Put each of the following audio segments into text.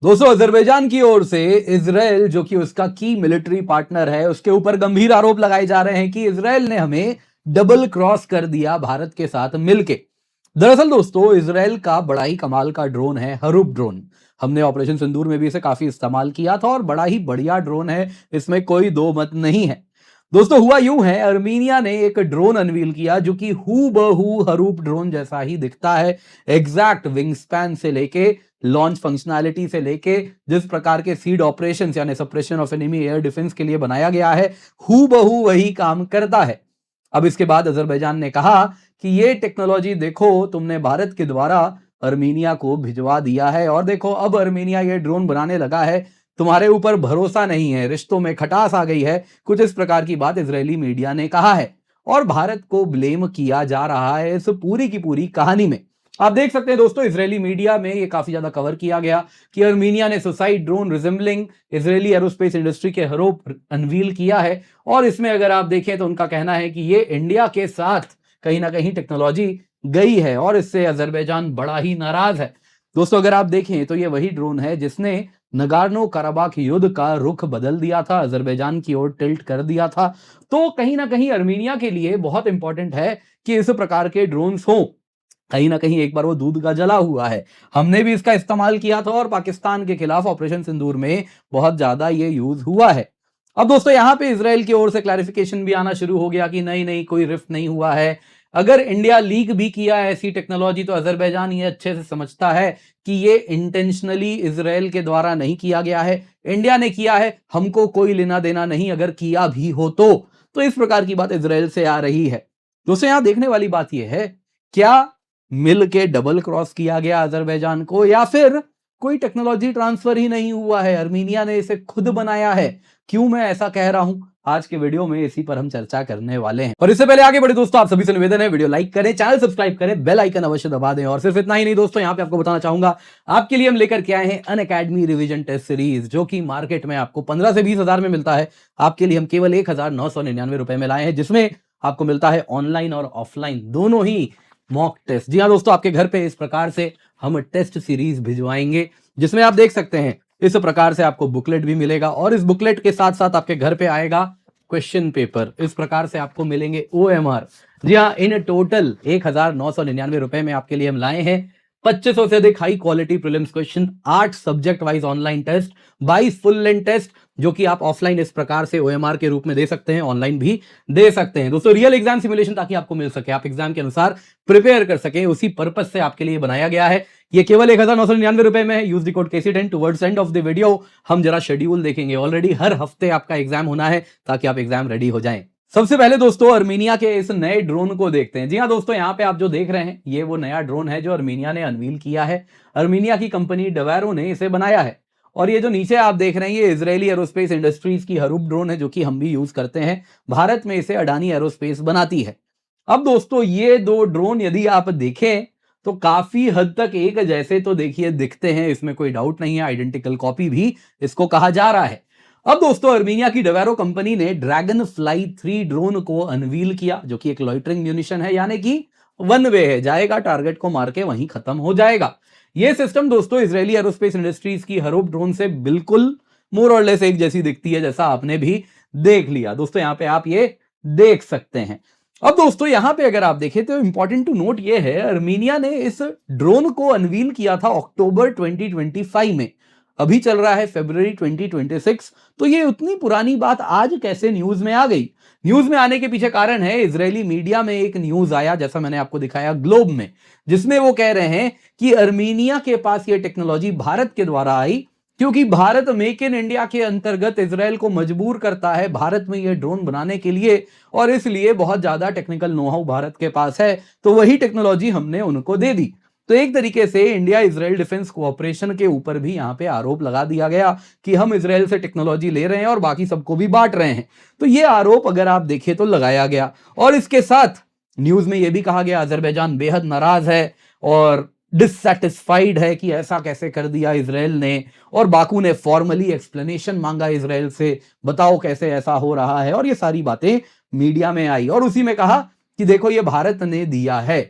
दोस्तों अजरबैजान की ओर से इजराइल जो कि उसका की मिलिट्री पार्टनर है उसके ऊपर गंभीर आरोप लगाए जा रहे हैं कि इजराइल ने हमें डबल क्रॉस कर दिया भारत के साथ मिलके। दरअसल दोस्तों इजराइल का बड़ा ही कमाल का ड्रोन है हरूप ड्रोन। हमने ऑपरेशन सिंदूर में भी इसे काफी इस्तेमाल किया था और बड़ा ही बढ़िया ड्रोन है, इसमें कोई दो मत नहीं है। दोस्तों हुआ यूं है, अर्मीनिया ने एक ड्रोन अनवील किया जो कि हू बहू हरूप ड्रोन जैसा ही दिखता है। एग्जैक्ट विंग स्पैन से लेके लॉन्च फंक्शनैलिटी से लेके जिस प्रकार के सीड ऑपरेशंस यानी suppression of enemy air defence के लिए बनाया गया है, हू बहू वही काम करता है। अब इसके बाद अजरबैजान ने कहा कि ये टेक्नोलॉजी देखो तुमने भारत के द्वारा अर्मीनिया को भिजवा दिया है और देखो अब अर्मीनिया ये ड्रोन बनाने लगा है, तुम्हारे ऊपर भरोसा नहीं है, रिश्तों में खटास आ गई है। कुछ इस प्रकार की बात इजरायली मीडिया ने कहा है और भारत को ब्लेम किया जा रहा है इस पूरी की पूरी कहानी में। आप देख सकते हैं दोस्तों इजरायली मीडिया में ये काफी ज्यादा कवर किया गया कि अर्मीनिया ने suicide drone resembling Israeli aerospace industry के हरूप अनवील किया है। और इसमें अगर आप देखें तो उनका कहना है कि ये इंडिया के साथ कहीं ना कहीं टेक्नोलॉजी गई है और इससे अजरबैजान बड़ा ही नाराज है। दोस्तों अगर आप देखें तो ये वही ड्रोन है जिसने नगार्नो कराबाख युद्ध का रुख बदल दिया था, अजरबैजान की ओर टिल्ट कर दिया था। तो कहीं ना कहीं अर्मीनिया के लिए बहुत इंपॉर्टेंट है कि इस प्रकार के ड्रोन्स हों। कहीं ना कहीं एक बार वो दूध का जला हुआ है, हमने भी इसका इस्तेमाल किया था और पाकिस्तान के खिलाफ ऑपरेशन सिंदूर में बहुत ज्यादा ये यूज हुआ है। अब दोस्तों यहां पे इजराइल की ओर से क्लैरिफिकेशन भी आना शुरू हो गया कि नहीं नहीं कोई रिफ्ट नहीं हुआ है। अगर इंडिया लीक भी किया है ऐसी टेक्नोलॉजी तो अजरबैजान ये अच्छे से समझता है कि ये इंटेंशनली इजराइल के द्वारा नहीं किया गया है, इंडिया ने किया है, हमको कोई लेना देना नहीं अगर किया भी हो तो इस प्रकार की बात इजराइल से आ रही है। दोस्तों यहां देखने वाली बात यह है, क्या मिल के डबल क्रॉस किया गया अजरबैजान को या फिर कोई टेक्नोलॉजी ट्रांसफर ही नहीं हुआ है, अर्मीनिया ने इसे खुद बनाया है? क्यों मैं ऐसा कह रहा हूं, आज के वीडियो में इसी पर हम चर्चा करने वाले हैं। और इससे पहले आगे बढ़े दोस्तों आप सभी से निवेदन है वीडियो लाइक करें, चैनल सब्सक्राइब करें, बेल आइकन अवश्य दबा दें। और सिर्फ इतना ही नहीं दोस्तों, यहां पे आपको बताना चाहूंगा आपके लिए हम लेकर के आए हैं अनअकैडमी रिवीजन टेस्ट सीरीज जो कि मार्केट में आपको 15 से 20 हजार में मिलता है। आपके लिए हम केवल 1999 रुपए में लाए हैं, जिसमें आपको मिलता है ऑनलाइन और ऑफलाइन दोनों ही मॉक टेस्ट। जी हाँ दोस्तों, आपके घर पे इस प्रकार से हम टेस्ट सीरीज भिजवाएंगे जिसमें आप देख सकते हैं इस प्रकार से आपको बुकलेट भी मिलेगा और इस बुकलेट के साथ साथ आपके घर पे आएगा क्वेश्चन पेपर। इस प्रकार से आपको मिलेंगे OMR। जी हाँ, इन टोटल 1999 रुपए में आपके लिए हम लाए हैं 2500 से अधिक high quality prelims question, 8 subject wise online test, 22 full length test जो कि आप ऑफलाइन इस प्रकार से OMR के रूप में दे सकते हैं, ऑनलाइन भी दे सकते हैं। दोस्तों रियल एग्जाम सिमुलेशन ताकि आपको मिल सके, आप एग्जाम के अनुसार प्रिपेयर कर सके, उसी पर्पज से आपके लिए बनाया गया है। ये केवल 1999 रुपए में है। Use the code KC10 towards end of the video हम जरा शेड्यूल देखेंगे। ऑलरेडी हर हफ्ते आपका एग्जाम होना है ताकि आप एग्जाम रेडी हो जाएं। सबसे पहले दोस्तों अर्मीनिया के इस नए ड्रोन को देखते हैं। जी हाँ दोस्तों, यहाँ पे आप जो देख रहे हैं ये वो नया ड्रोन है जो अर्मीनिया ने अनवील किया है। अर्मीनिया की कंपनी डवैरो ने इसे बनाया है। और ये जो नीचे आप देख रहे हैं ये इजरायली एरोस्पेस इंडस्ट्रीज की हरूप ड्रोन है जो कि हम भी यूज करते हैं। भारत में इसे अडानी एरोस्पेस बनाती है। अब दोस्तों ये दो ड्रोन यदि आप देखें तो काफी हद तक एक जैसे तो देखिए दिखते हैं, इसमें कोई डाउट नहीं है, आइडेंटिकल कॉपी भी इसको कहा जा रहा है। अब दोस्तों अर्मीनिया की डवैरो कंपनी ने ड्रैगन फ्लाई 3 ड्रोन को अनवील किया जो कि एक लॉइटरिंग म्यूनिशन है, यानी कि वन वे है, जाएगा टारगेट को मार के वहीं खत्म हो जाएगा। यह सिस्टम दोस्तों इजरायली एरोस्पेस इंडस्ट्रीज की हरूप ड्रोन से बिल्कुल मोर और लेस एक जैसी दिखती है, जैसा आपने भी देख लिया। दोस्तों यहां पे आप ये देख सकते हैं। अब दोस्तों यहां पे अगर आप देखें तो इंपॉर्टेंट टू नोट ये है, अर्मीनिया ने इस ड्रोन को अनवील किया था अक्टूबर 2025 में, अभी चल रहा है फरवरी 2026। तो ये उतनी पुरानी बात आज कैसे न्यूज में आ गई? न्यूज में आने के पीछे कारण है, इजरायली मीडिया में एक न्यूज आया जैसा मैंने आपको दिखाया ग्लोब में, जिसमें वो कह रहे हैं कि अर्मीनिया के पास ये टेक्नोलॉजी भारत के द्वारा आई क्योंकि भारत मेक इन इंडिया के अंतर्गत इजराइल को मजबूर करता है भारत में ये ड्रोन बनाने के लिए और इसलिए बहुत ज्यादा टेक्निकल नो हाउ भारत के पास है, तो वही टेक्नोलॉजी हमने उनको दे दी। तो एक तरीके से इंडिया इजराइल डिफेंस कोऑपरेशन के ऊपर भी यहां पे आरोप लगा दिया गया कि हम इजराइल से टेक्नोलॉजी ले रहे हैं और बाकी सबको भी बांट रहे हैं। तो ये आरोप अगर आप देखें तो लगाया गया और इसके साथ न्यूज में यह भी कहा गया अजरबैजान बेहद नाराज है और डिससेटिस्फाइड है कि ऐसा कैसे कर दिया इजराइल ने, और बाकू ने फॉर्मली एक्सप्लेनेशन मांगा इजराइल से, बताओ कैसे ऐसा हो रहा है। और ये सारी बातें मीडिया में आई और उसी में कहा कि देखो ये भारत ने दिया है।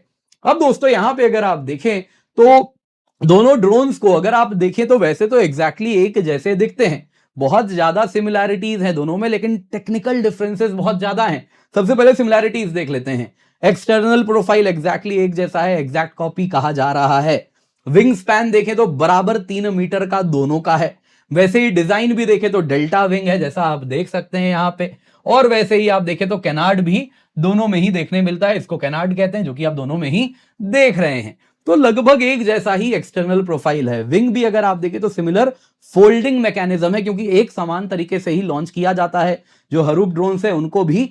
अब दोस्तों यहां पे अगर आप देखें तो दोनों ड्रोन्स को अगर आप देखें तो वैसे तो एग्जैक्टली एक जैसे दिखते हैं, बहुत ज्यादा सिमिलैरिटीज हैं दोनों में, लेकिन टेक्निकल डिफरेंसेस बहुत ज्यादा हैं। सबसे पहले सिमिलैरिटीज देख लेते हैं। एक्सटर्नल प्रोफाइल एग्जैक्टली एक जैसा है, एग्जैक्ट कॉपी कहा जा रहा है। विंग स्पैन देखें तो बराबर 3 मीटर का दोनों का है। वैसे ही डिजाइन भी देखें तो डेल्टा विंग है, जैसा आप देख सकते हैं यहां पे। और वैसे ही आप देखें तो कैनार्ड भी दोनों में ही देखने मिलता है, इसको कैनार्ड कहते हैं, जो कि आप दोनों में ही देख रहे हैं। तो लगभग एक जैसा ही एक्सटर्नल प्रोफाइल है। विंग भी अगर आप देखें तो सिमिलर फोल्डिंग मैकेनिज्म है, क्योंकि एक समान तरीके से ही लॉन्च किया जाता है। जो हरूप ड्रोन है उनको भी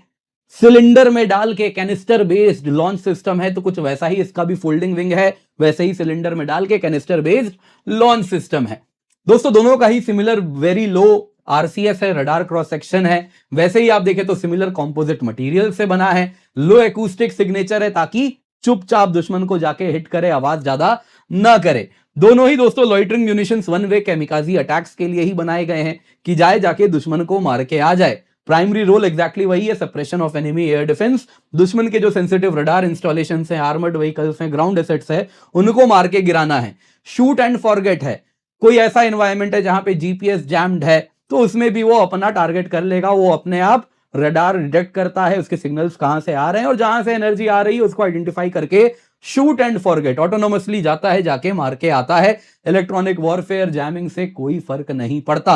सिलेंडर में डाल के कैनिस्टर बेस्ड लॉन्च सिस्टम है, तो कुछ वैसा ही इसका भी फोल्डिंग विंग है, वैसे ही सिलेंडर में डाल के कैनिस्टर बेस्ड लॉन्च सिस्टम है। दोस्तों दोनों का ही सिमिलर वेरी लो आरसीएस है, रडार क्रॉस सेक्शन है। वैसे ही आप देखें तो सिमिलर कंपोजिट मटेरियल से बना है। लो एक्यूस्टिक सिग्नेचर है, ताकि चुपचाप दुश्मन को जाके हिट करे, आवाज ज्यादा ना करे। दोनों ही दोस्तों loitering munitions one way kamikaze attacks के लिए ही बनाए गए हैं, कि जाके दुश्मन को मार के आ जाए। प्राइमरी रोल एग्जैक्टली वही है, suppression of enemy air defence. दुश्मन के जो सेंसिटिव रडार इंस्टॉलेशन है, आर्मर्ड व्हीकल्स हैं, ग्राउंड एसेट्स है, उनको मार के गिराना है। शूट एंड फॉरगेट है, कोई ऐसा एनवायरमेंट है जहां पे जीपीएस जैम्ड है, तो उसमें भी वो अपना टारगेट कर लेगा। वो अपने आप रडार डिटेक्ट करता है उसके सिग्नल्स कहां से आ रहे हैं, और जहां से एनर्जी आ रही है उसको आइडेंटिफाई करके शूट एंड फॉरगेट ऑटोनोमसली जाता है, जाके मार के आता है। इलेक्ट्रॉनिक वॉरफेयर जैमिंग से कोई फर्क नहीं पड़ता।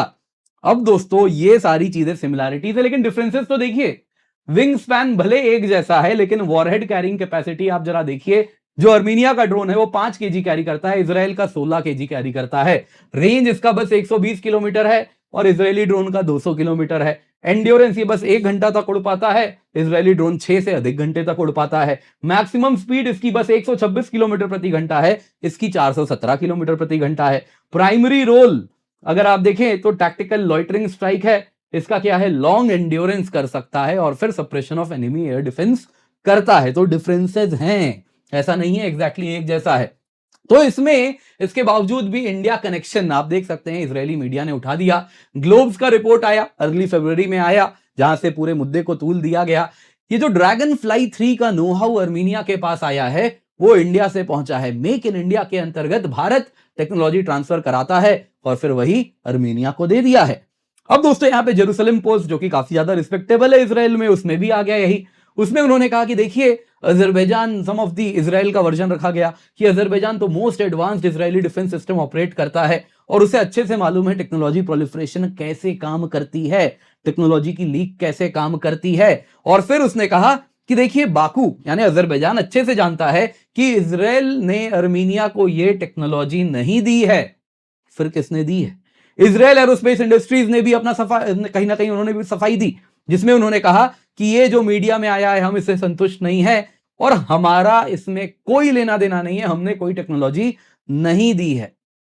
अब दोस्तों ये सारी चीजें सिमिलैरिटीज है, लेकिन डिफरेंसेस तो देखिए। विंग स्पैन भले एक जैसा है, लेकिन वॉरहेड कैरिंग कैपेसिटी आप जरा देखिए। जो अर्मीनिया का ड्रोन है वो 5 केजी कैरी करता है, इजराइल का 16 केजी कैरी करता है। रेंज इसका बस 120 किलोमीटर है और इजरायली ड्रोन का 200 किलोमीटर है। एंड्योरेंस ये बस 1 घंटा तक उड़ पाता है, इजरायली ड्रोन 6 से अधिक घंटे तक उड़ पाता है। मैक्सिमम स्पीड इसकी बस 126 किलोमीटर प्रति घंटा है, इसकी 417 किलोमीटर प्रति घंटा है। प्राइमरी रोल अगर आप देखें तो टैक्टिकल लॉइटरिंग स्ट्राइक है, इसका क्या है, लॉन्ग एंड्योरेंस कर सकता है, और फिर suppression of enemy air defence करता है। तो डिफरेंसेस हैं, ऐसा नहीं है एग्जैक्टली एक जैसा है। तो इसमें इसके बावजूद भी इंडिया कनेक्शन आप देख सकते हैं, इजरायली मीडिया ने उठा दिया। ग्लोब्स का रिपोर्ट आया, अर्ली फरवरी में आया, जहां से पूरे मुद्दे को तूल दिया गया। ये जो ड्रैगन फ्लाई 3 का नो हाउ अर्मीनिया के पास आया है, वो इंडिया से पहुंचा है। मेक इन इंडिया के अंतर्गत भारत टेक्नोलॉजी ट्रांसफर कराता है और फिर वही अर्मीनिया को दे दिया है। अब दोस्तों यहाँ पे जेरूसलम पोस्ट, जो कि काफी ज्यादा रिस्पेक्टेबल है इसराइल में, उसमें भी आ गया यही। उसमें उन्होंने कहा कि देखिए Azerbaijan, some of the Israel का वर्जन रखा गया कि अजरबैजान तो most advanced Israeli defence system operate करता है, और उसे अच्छे से मालूम है टेक्नोलॉजी प्रोलिफरेशन कैसे काम करती है, टेक्नोलॉजी की लीक कैसे काम करती है। और फिर उसने कहा कि देखिए बाकू यानी अजरबैजान अच्छे से जानता है कि इजराइल ने अर्मीनिया को यह टेक्नोलॉजी नहीं दी है, फिर किसने दी है? इजराइल एरोस्पेस इंडस्ट्रीज ने भी अपना कहीं ना कहीं उन्होंने भी सफाई दी, जिसमें उन्होंने कहा कि ये जो मीडिया में आया है हम इससे संतुष्ट नहीं है, और हमारा इसमें कोई लेना देना नहीं है, हमने कोई टेक्नोलॉजी नहीं दी है।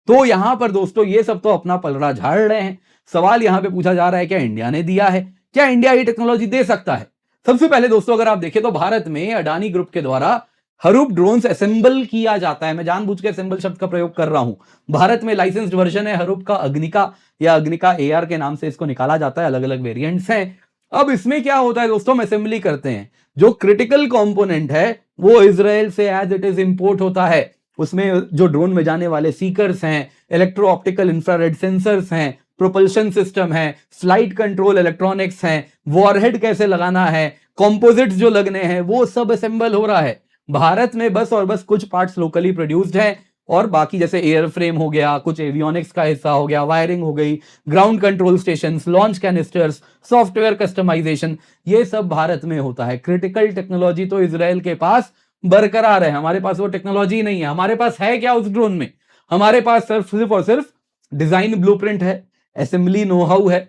तो यहां पर दोस्तों ये सब तो अपना पलड़ा झाड़ रहे हैं। सवाल यहां पे पूछा जा रहा है क्या इंडिया ने दिया है, क्या इंडिया ये टेक्नोलॉजी दे सकता है? सबसे पहले दोस्तों अगर आप देखें तो भारत में अडानी ग्रुप के द्वारा हरूप ड्रोन्स असेंबल किया जाता है। मैं जानबूझ के असेंबल शब्द का प्रयोग कर रहा हूं। भारत में लाइसेंस्ड वर्जन है हरूप का, अग्निका या अग्निका एआर के नाम से इसको निकाला जाता है, अलग अलग वेरिएंट्स हैं। अब इसमें क्या होता है दोस्तों, हम असेंबली करते हैं, जो क्रिटिकल कंपोनेंट है वो इजराइल से एज इट इज इंपोर्ट होता है। उसमें जो ड्रोन में जाने वाले सीकर्स हैं, इलेक्ट्रो ऑप्टिकल इंफ्रारेड सेंसर्स हैं, प्रोपल्शन सिस्टम है, फ्लाइट कंट्रोल इलेक्ट्रॉनिक्स हैं, वॉरहेड कैसे लगाना है, कंपोजिट्स जो लगने हैं, वो सब असेंबल हो रहा है। भारत में बस और बस कुछ पार्ट्स लोकली प्रोड्यूस्ड हैं, और बाकी जैसे एयर फ्रेम हो गया, कुछ एवियोनिक्स का हिस्सा हो गया, वायरिंग हो गई, ground control station, launch canisters, software customization, ये सब भारत में होता है। क्रिटिकल टेक्नोलॉजी तो इजराइल के पास बरकरार है, हमारे पास वो टेक्नोलॉजी नहीं है। हमारे पास है क्या उस ड्रोन में? हमारे पास सिर्फ और सिर्फ डिजाइन ब्लूप्रिंट है, असेंबली नो हाउ है,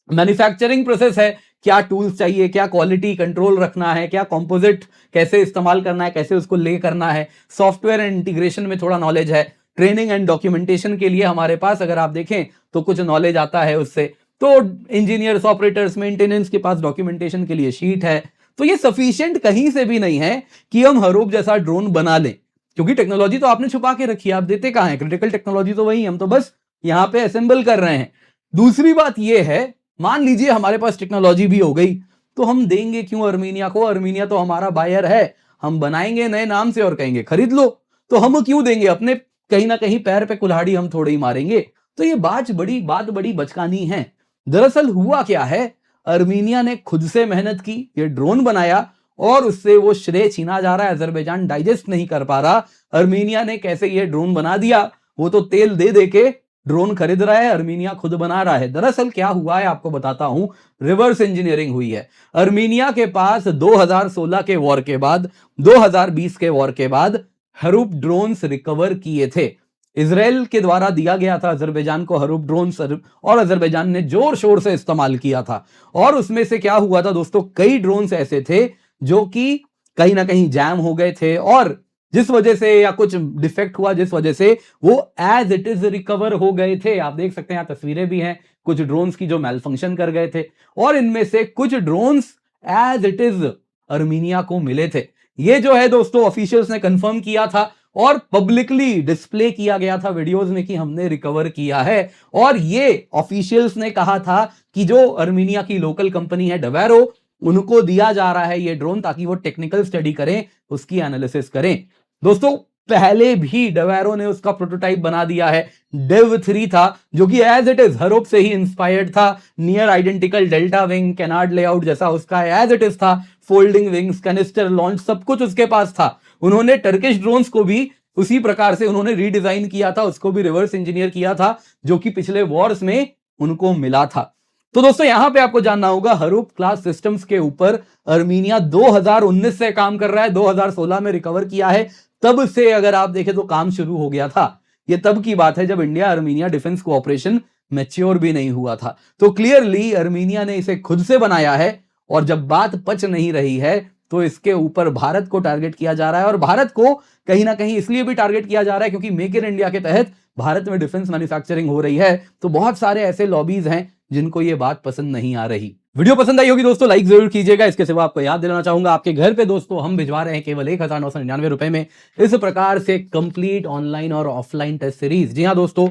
मैन्युफैक्चरिंग प्रोसेस है, क्या टूल्स चाहिए, क्या क्वालिटी कंट्रोल रखना है, क्या कंपोजिट कैसे इस्तेमाल करना है, कैसे उसको ले करना है, सॉफ्टवेयर एंड इंटीग्रेशन में थोड़ा नॉलेज है, ट्रेनिंग एंड डॉक्यूमेंटेशन के लिए हमारे पास अगर आप देखें तो कुछ नॉलेज आता है उससे। तो इंजीनियर्स, ऑपरेटर्स, मेंटेनेंस के पास डॉक्यूमेंटेशन के लिए शीट है। तो ये सफिशिएंट कहीं से भी नहीं है कि हम हरूप जैसा ड्रोन बना लें, क्योंकि टेक्नोलॉजी तो आपने छुपा के रखी है, आप देते कहां है? क्रिटिकल टेक्नोलॉजी तो वही, हम तो बस यहां पे असेंबल कर रहे हैं। दूसरी बात यह है, मान लीजिए हमारे पास टेक्नोलॉजी भी हो गई, तो हम देंगे क्यों अर्मीनिया को? अर्मीनिया तो हमारा बायर है, हम बनाएंगे नए नाम से और कहेंगे खरीद लो। तो हम क्यों देंगे? अपने कहीं ना कहीं पैर पे कुल्हाड़ी हम थोड़े ही मारेंगे। तो ये बात बड़ी बचकानी है। दरअसल हुआ क्या है, अर्मीनिया ने खुद से मेहनत की, ये ड्रोन बनाया और उससे वो श्रेय छीना जा रहा है। अजरबैजान डाइजेस्ट नहीं कर पा रहा अर्मीनिया ने कैसे ये ड्रोन बना दिया। वो तो तेल दे दे के ड्रोन खरीद रहा है, अर्मीनिया खुद बना रहा है। दरअसल क्या हुआ है आपको बताता हूं, रिवर्स इंजीनियरिंग हुई है। अर्मीनिया के पास 2016 के वॉर के बाद, 2020 के वॉर के बाद हरूप ड्रोन्स रिकवर किए थे। इजराइल के द्वारा दिया गया था अजरबैजान को हरूप ड्रोन्स, और अजरबैजान ने जोर शोर से इस्तेमाल किया था। और उसमें से क्या हुआ था दोस्तों, कई ड्रोन्स ऐसे थे जो कि कहीं ना कहीं जैम हो गए थे, और जिस वजह से या कुछ डिफेक्ट हुआ जिस वजह से वो एज इट इज रिकवर हो गए थे। आप देख सकते हैं यहां तस्वीरें भी हैं कुछ ड्रोन्स की जो मेल फंक्शन कर गए थे, और इनमें से कुछ drones as it is Armenia को मिले थे। ये जो है दोस्तों ऑफिशियल्स ने कंफर्म किया था और पब्लिकली डिस्प्ले किया गया था वीडियोस में कि हमने रिकवर किया है। और ये ऑफिशियल्स ने कहा था कि जो अर्मीनिया की लोकल कंपनी है डवेरो, उनको दिया जा रहा है ये ड्रोन ताकि वो टेक्निकल स्टडी करें, उसकी एनालिसिस करें। दोस्तों पहले भी डवेरो ने उसका प्रोटोटाइप बना दिया है, डेव 3 था, जो कि एज इट इज हरूप से ही इंस्पायर्ड था। Near identical delta wing, canard layout जैसा उसका एज इट इज था, फोल्डिंग विंग्स, कैनिस्टर लॉन्च, सब कुछ उसके पास था। उन्होंने टर्किश ड्रोन्स को भी उसी प्रकार से उन्होंने रीडिजाइन किया था, उसको भी रिवर्स इंजीनियर किया था, जो कि पिछले वॉर्स में उनको मिला था। तो दोस्तों यहां पे आपको जानना होगा, हरूप क्लास सिस्टम्स के ऊपर अर्मीनिया 2019 से काम कर रहा है, 2016 में रिकवर किया है। तब से अगर आप देखें तो काम शुरू हो गया था। ये तब की बात है जब India Armenia defence cooperation mature भी नहीं हुआ था। तो क्लियरली अर्मीनिया ने इसे खुद से बनाया है, और जब बात पच नहीं रही है तो इसके ऊपर भारत को टारगेट किया जा रहा है। और भारत को कहीं ना कहीं इसलिए भी टारगेट किया जा रहा है क्योंकि मेक इन इंडिया के तहत भारत में डिफेंस मैन्युफैक्चरिंग हो रही है। तो बहुत सारे ऐसे लॉबीज हैं जिनको ये बात पसंद नहीं आ रही। वीडियो पसंद आई होगी दोस्तों, लाइक जरूर कीजिएगा। इसके सिवा आपको याद दिलाना चाहूंगा, आपके घर पे दोस्तों हम भिजवा रहे हैं केवल 1999 रुपए में इस प्रकार से कंप्लीट ऑनलाइन और ऑफलाइन टेस्ट सीरीज। जी हाँ दोस्तों,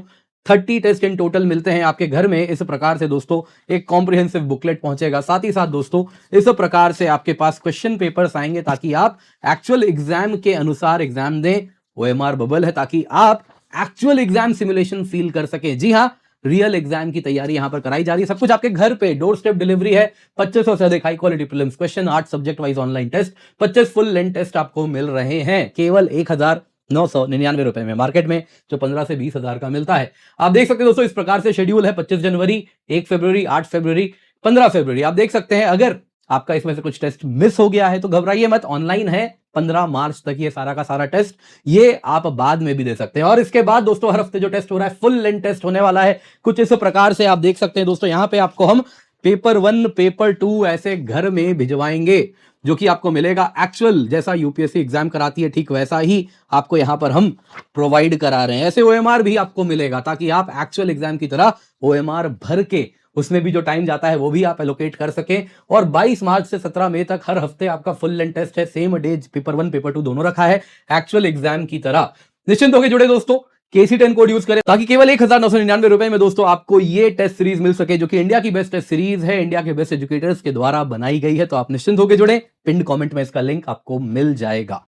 30 टेस्ट इन टोटल मिलते हैं आपके घर में। इस प्रकार से दोस्तों एक कॉम्प्रिहेंसिव बुकलेट पहुंचेगा, साथ ही साथ दोस्तों इस प्रकार से आपके पास क्वेश्चन पेपर्स आएंगे ताकि आप एक्चुअल एग्जाम के अनुसार एग्जाम दें। OMR बबल है ताकि आप एक्चुअल एग्जाम सिमुलेशन फील कर सके। जी हाँ, रियल एग्जाम की तैयारी यहां पर कराई जा रही है, सब कुछ आपके घर पे डोर स्टेप डिलीवरी है। 2500 से अधिक high quality prelims question, 8 subject wise online test, 25 full length test आपको मिल रहे हैं केवल 1999 रुपए में, मार्केट में जो 15 से 20 हजार का मिलता है। आप देख सकते हैं दोस्तों इस प्रकार से शेड्यूल है, 25 जनवरी, 1 फरवरी, 8 फरवरी, 15 फरवरी। आप देख सकते हैं अगर आपका इसमें से कुछ टेस्ट मिस हो गया है तो घबराइए मत, ऑनलाइन है 15 मार्च तक ये सारा का सारा टेस्ट, ये आप बाद में भी दे सकते हैं। और इसके बाद दोस्तों हर हफ्ते जो टेस्ट हो रहा है फुल लेंथ टेस्ट होने वाला है। कुछ इस प्रकार से आप देख सकते हैं दोस्तों, यहां पे आपको हम पेपर 1 पेपर 2 ऐसे घर में भिजवाएंगे, जो कि आपको मिलेगा एक्चुअल जैसा यूपीएससी एग्जाम कराती है ठीक वैसा ही आपको यहां पर हम प्रोवाइड करा रहे हैं। ऐसे OMR भी आपको मिलेगा ताकि आप एक्चुअल एग्जाम की तरह OMR भर के उसमें भी जो टाइम जाता है वो भी आप एलोकेट कर सकें। और 22 मार्च से 17 मई तक हर हफ्ते आपका फुल लेंथ टेस्ट है, सेम डेज पेपर 1 पेपर 2 दोनों रखा है एक्चुअल एग्जाम की तरह। निश्चिंत होकर जुड़े दोस्तों, KC10 कोड यूज करें ताकि केवल 1999 रुपए में दोस्तों आपको ये टेस्ट सीरीज मिल सके, जो कि इंडिया की बेस्ट टेस्ट सीरीज है, इंडिया के बेस्ट एजुकेटर्स के द्वारा बनाई गई है। तो आप निश्चिंत होकर जुड़े, पिन कमेंट में इसका लिंक आपको मिल जाएगा।